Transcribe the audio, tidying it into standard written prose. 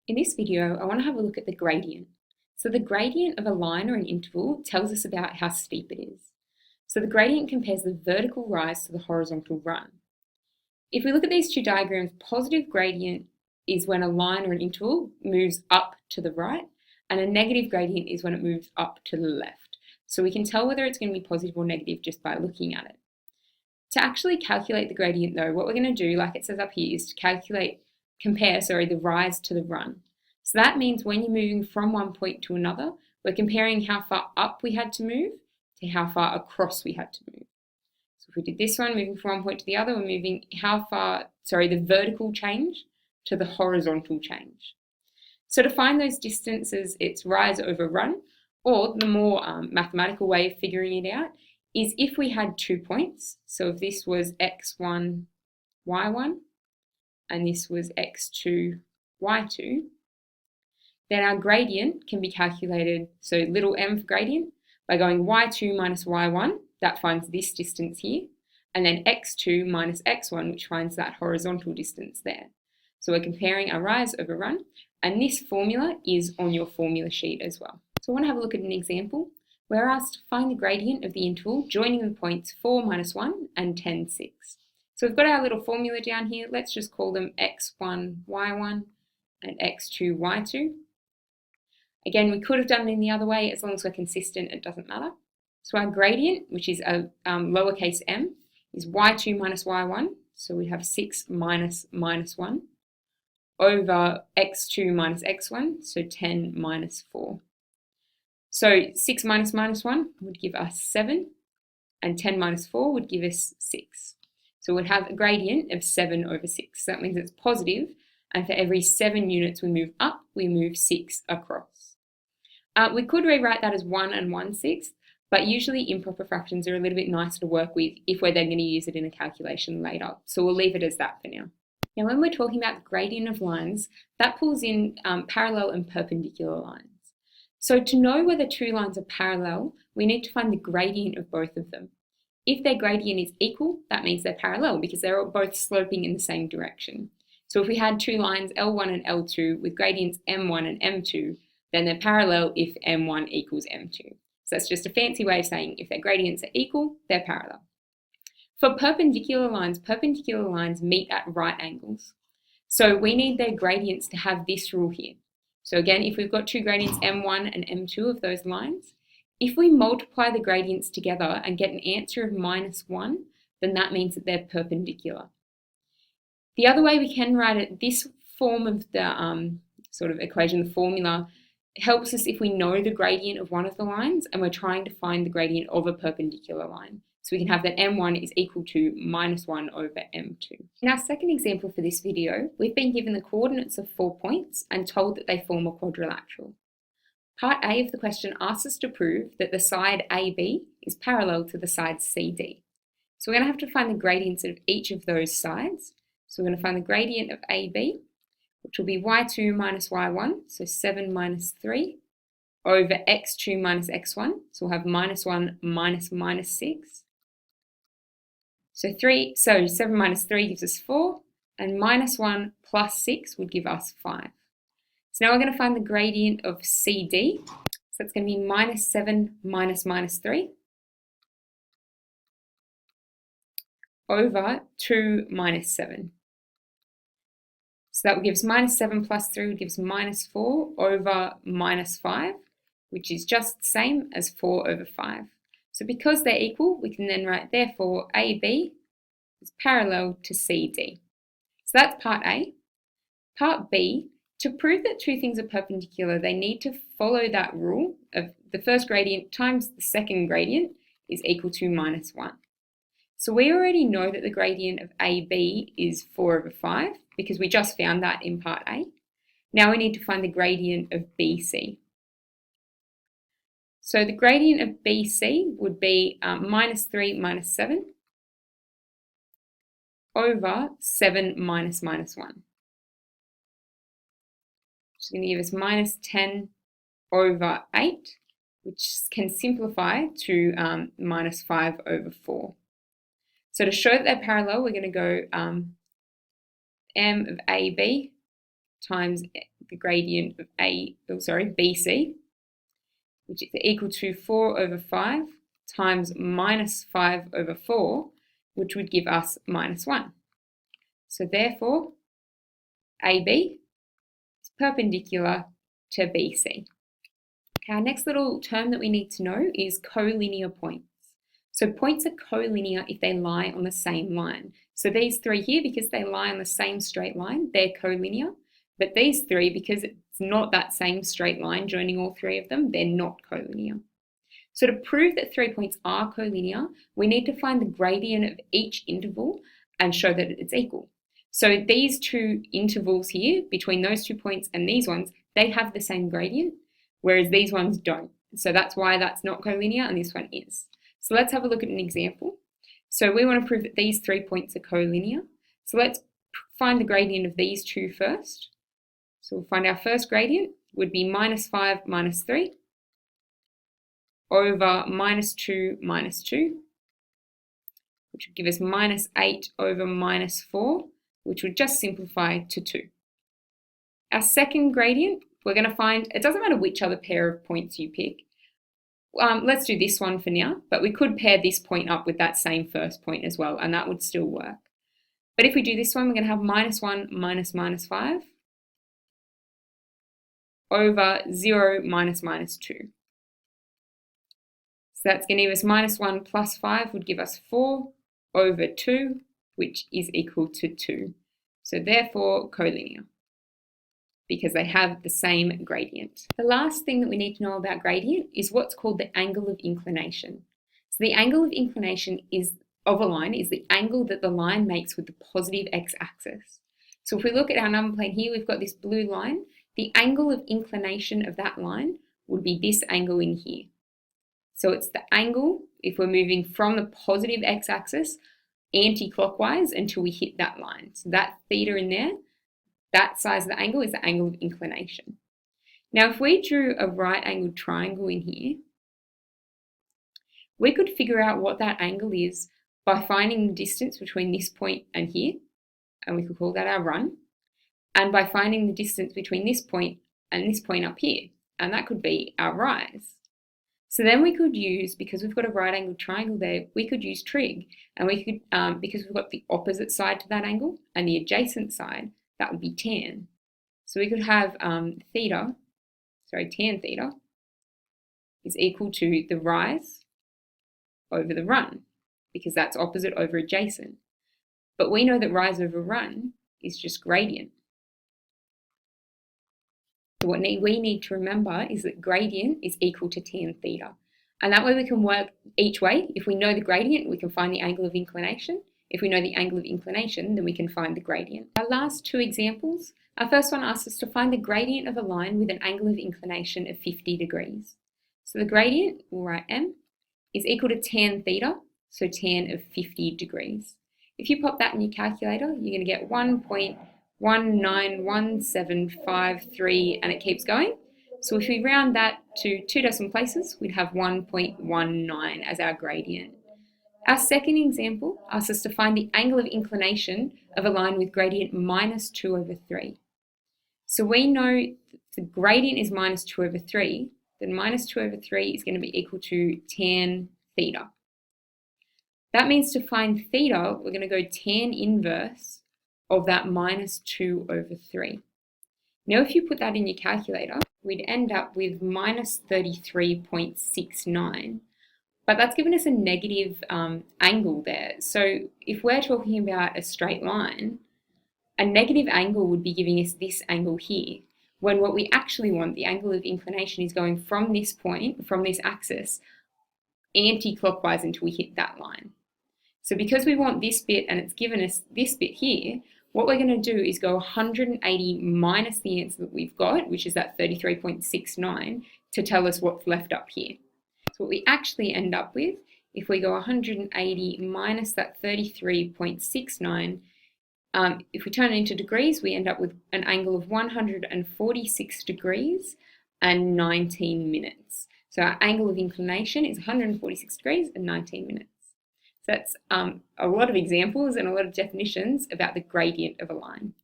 In this video, I want to have a look at the gradient. So the gradient of a line or an interval tells us about how steep it is. So the gradient compares the vertical rise to the horizontal run. If we look at these two diagrams, positive gradient is when a line or an interval moves up to the right, and a negative gradient is when it moves up to the left. So we can tell whether it's going to be positive or negative just by looking at it. To actually calculate the gradient though, what we're going to do, like it says up here, is to compare the rise to the run. So that means when you're moving from one point to another, we're comparing how far up we had to move to how far across we had to move. So if we did this one, moving from one point to the other, we're moving the vertical change to the horizontal change. So to find those distances, it's rise over run, or the more mathematical way of figuring it out is if we had 2 points. So if this was x1, y1, and this was x2, y2, then our gradient can be calculated, so little m for gradient, by going y2 minus y1, that finds this distance here, and then x2 minus x1, which finds that horizontal distance there. So we're comparing our rise over run, and this formula is on your formula sheet as well. So I want to have a look at an example. We're asked to find the gradient of the interval joining the points 4, minus 1 and 10, 6. So we've got our little formula down here. Let's just call them x1, y1 and x2, y2. Again, we could have done it in the other way. As long as we're consistent, it doesn't matter. So our gradient, which is a lowercase m, is y2 minus y1. So we have 6 minus 1 over x2 minus x1, so 10 minus 4. So 6 minus 1 would give us 7, and 10 minus 4 would give us 6. So we'd have a gradient of 7 over 6. So that means it's positive, and for every 7 units we move up, we move 6 across. We could rewrite that as 1 and 1/6, but usually improper fractions are a little bit nicer to work with if we're then going to use it in a calculation later. So we'll leave it as that for now. Now, when we're talking about the gradient of lines, that pulls in parallel and perpendicular lines. So to know whether two lines are parallel, we need to find the gradient of both of them. If their gradient is equal, that means they're parallel because they're both sloping in the same direction. So if we had two lines, L1 and L2, with gradients M1 and M2, then they're parallel if M1 equals M2. So that's just a fancy way of saying if their gradients are equal, they're parallel. For perpendicular lines meet at right angles. So we need their gradients to have this rule here. So again, if we've got two gradients M1 and M2 of those lines, if we multiply the gradients together and get an answer of -1, then that means that they're perpendicular. The other way we can write it, this form of the sort of equation, the formula, helps us if we know the gradient of one of the lines and we're trying to find the gradient of a perpendicular line. So we can have that M1 is equal to -1 over M2. In our second example for this video, we've been given the coordinates of 4 points and told that they form a quadrilateral. Part A of the question asks us to prove that the side AB is parallel to the side CD. So we're going to have to find the gradients of each of those sides. So we're going to find the gradient of AB, which will be y2 minus y1, so 7 minus 3, over x2 minus x1, so we'll have -1 minus 6. So 7 minus 3 gives us 4, and -1 plus 6 would give us 5. So now we're going to find the gradient of CD, so it's going to be -7 minus 3, over 2 minus 7. So that will give us -7 plus 3 would give us -4 over -5, which is just the same as 4 over 5. So because they're equal, we can then write, therefore, AB is parallel to CD. So that's part A. Part B, to prove that two things are perpendicular, they need to follow that rule of the first gradient times the second gradient is equal to -1. So we already know that the gradient of AB is 4 over 5 because we just found that in part A. Now we need to find the gradient of BC. So the gradient of BC would be -3 minus 7 over 7 minus 1. Which is going to give us -10 over 8, which can simplify to -5 over 4. So to show that they're parallel, we're going to go m of AB times the gradient of BC, which is equal to 4 over 5 times minus 5 over 4, which would give us minus 1. So therefore, AB is perpendicular to BC. Okay, our next little term that we need to know is collinear points. So points are collinear if they lie on the same line. So these three here, because they lie on the same straight line, they're collinear. But these three, because it's not that same straight line joining all three of them, they're not collinear. So to prove that 3 points are collinear, we need to find the gradient of each interval and show that it's equal. So these two intervals here, between those 2 points and these ones, they have the same gradient, whereas these ones don't. So that's why that's not collinear and this one is. So let's have a look at an example. So we want to prove that these 3 points are collinear. So let's find the gradient of these two first. So we'll find our first gradient would be minus 5 minus 3 over minus 2 minus 2, which would give us minus 8 over minus 4, which would just simplify to 2. Our second gradient, we're going to find, it doesn't matter which other pair of points you pick. Let's do this one for now, but we could pair this point up with that same first point as well, and that would still work. But if we do this one, we're going to have minus 1 minus minus 5 over 0 minus minus 2. So that's going to give us minus 1 plus 5 would give us 4 over 2, which is equal to 2. So therefore, collinear, because they have the same gradient. The last thing that we need to know about gradient is what's called the angle of inclination. So the angle of inclination of a line is the angle that the line makes with the positive x-axis. So if we look at our number plane here, we've got this blue line. The angle of inclination of that line would be this angle in here. So it's the angle, if we're moving from the positive x-axis anti-clockwise until we hit that line. So that theta in there, that size of the angle is the angle of inclination. Now, if we drew a right-angled triangle in here, we could figure out what that angle is by finding the distance between this point and here, and we could call that our run, and by finding the distance between this point and this point up here, and that could be our rise. So then we could use, because we've got a right-angled triangle there, we could use trig, and we could, because we've got the opposite side to that angle and the adjacent side, that would be tan. So we could have tan theta is equal to the rise over the run, because that's opposite over adjacent. But we know that rise over run is just gradient. So what we need to remember is that gradient is equal to tan theta. And that way we can work each way. If we know the gradient, we can find the angle of inclination. If we know the angle of inclination, then we can find the gradient. Our last two examples, our first one asks us to find the gradient of a line with an angle of inclination of 50 degrees. So the gradient, we'll write m, is equal to tan theta, so tan of 50 degrees. If you pop that in your calculator, you're going to get 1.191753, and it keeps going. So if we round that to 2 decimal places, we'd have 1.19 as our gradient. Our second example asks us to find the angle of inclination of a line with gradient minus 2 over 3. So we know the gradient is minus 2 over 3, then minus 2 over 3 is going to be equal to tan theta. That means to find theta, we're going to go tan inverse of that minus 2 over 3. Now if you put that in your calculator, we'd end up with minus 33.69. But that's given us a negative angle there. So if we're talking about a straight line, a negative angle would be giving us this angle here, when what we actually want, the angle of inclination, is going from this point, from this axis, anti-clockwise until we hit that line. So because we want this bit and it's given us this bit here, what we're going to do is go 180 minus the answer that we've got, which is that 33.69, to tell us what's left up here. So what we actually end up with, if we go 180 minus that 33.69, if we turn it into degrees, we end up with an angle of 146 degrees and 19 minutes. So our angle of inclination is 146 degrees and 19 minutes. So that's a lot of examples and a lot of definitions about the gradient of a line.